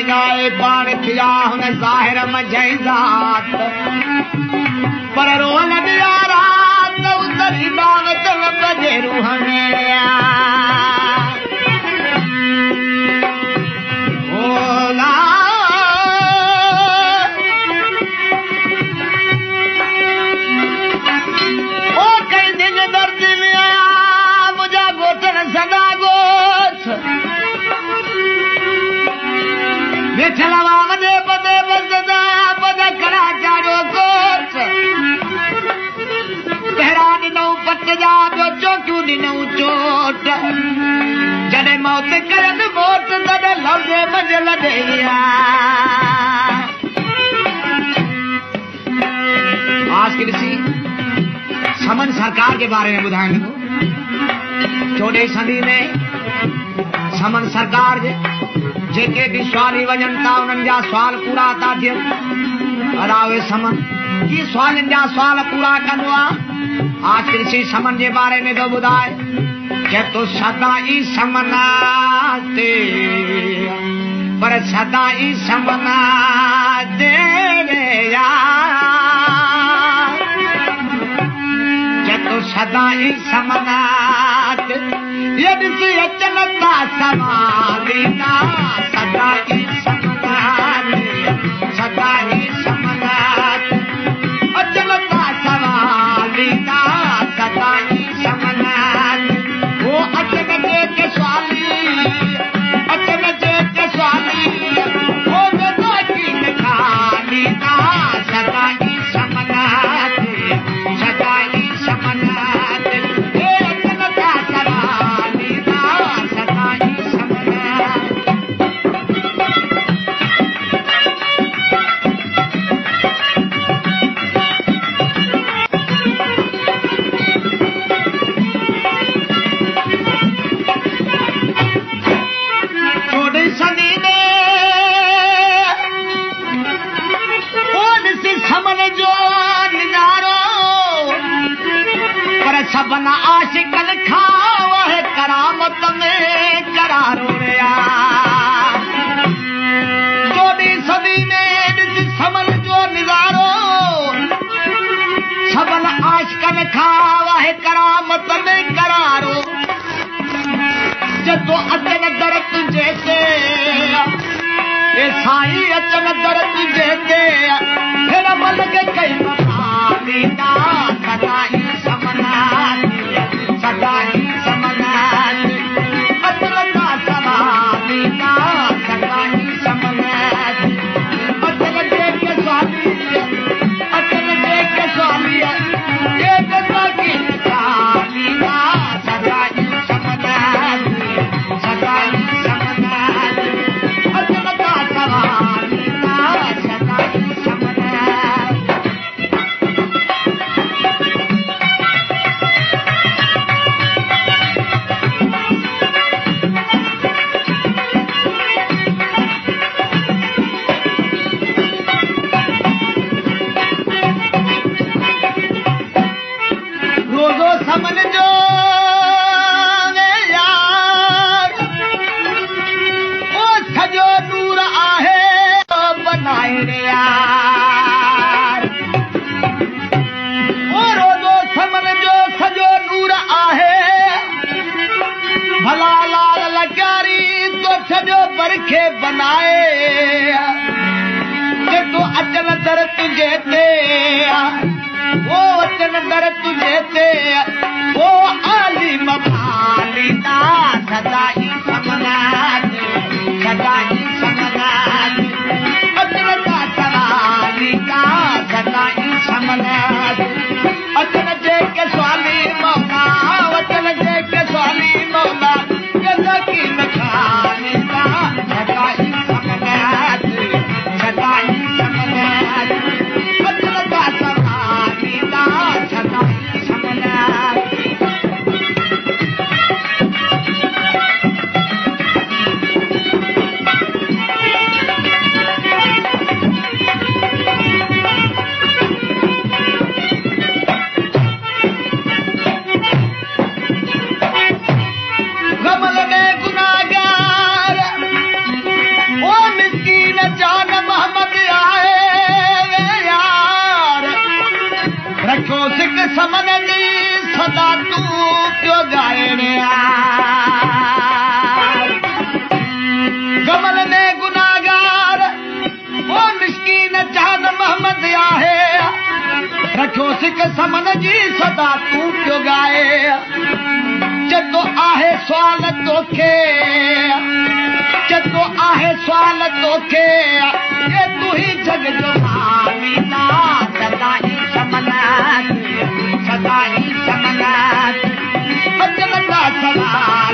गाए पान थिया हुन ज़ाहिर मंझि ज़ात पर रोल दिया रात उतरी दावत बजे रूह में भोला ओ कई दिन दर्द में मुझा गोतन सदा गोछ वेठलवा दे पदे बसदा पद करा चारो गोछ पहरा दिनऊ पट जा जो चोक्यू दिनऊ चोट जॾहिं मौत करन मोट तॾहिं लफ्ज़ मंझि लॾेया आज की ॾिसी समन सरकार के बारे में ॿुधाइण लॻो 14वीं सदी में समन सरकार जेके भी सवाली वञनि था उन्हनि जा सुवाल पूरा था थियनि अड़ा उहे समन की सवालनि जा सुवाल पूरा कंदो आहे आज की ॾिसी समन जे बारे में थो ॿुधाए कि तो सदा ही समनाते पर सदा ही समनाते रे यार कि तो सदा ही समनात ये ॾिसी अचनि था समालीना सदा ही समनात सदा ही समनात अचनि था समालीना सदा ही समनात वो अचन के स्वाली वो गदा की खाली ना सदा ही समनात सदा ही समनात हे अचन का सवाली ना सदा ही समनात सबना आशिकन खावा है करामत में करारो रे यार 14वीं सदी में समन जो निजारो सबना आशिकन खावा है करामत में करारो जदो अचन दर तुझे ते ए साई अचन दर तुझे ते फिर मल के कई मसालीदा सदा ही समनात सदा ही समनात अचन का समालीदा सदा ही समनात अचन देख के स्वामी ये गदा की खालीदा सदा ही समनात सदा ही समनात अचन का समालीदा सदा ही समनात रोज़ो समन जो यार ओ सजो नूर आहे बनाए रे यार ओ रोज़ो समन जो सजो नूर आहे भला लाल लचारी तो सजो बरखे बनाए कि तो अचन दर तुझे ते वो अचन दर तुझे ते वो आलिम फालिदा सदा ही समनात सदा ही समनात अचन का सवालिदा सदा ही समनात अचन जे के स्वामी मौला अचन जे के स्वामी मौला गदा की खालिदा सदा ही समनात सदा ही समनात अचन का सवालिदा सदा ही समनात मुसिक समन जी सदा तूं पियो ॻाए चतो आहे सवाल तोखे चतो आहे सवाल तोखे ये तूं ही जग जो मालीला सदाई समनात सदाई समनात अजनता सदा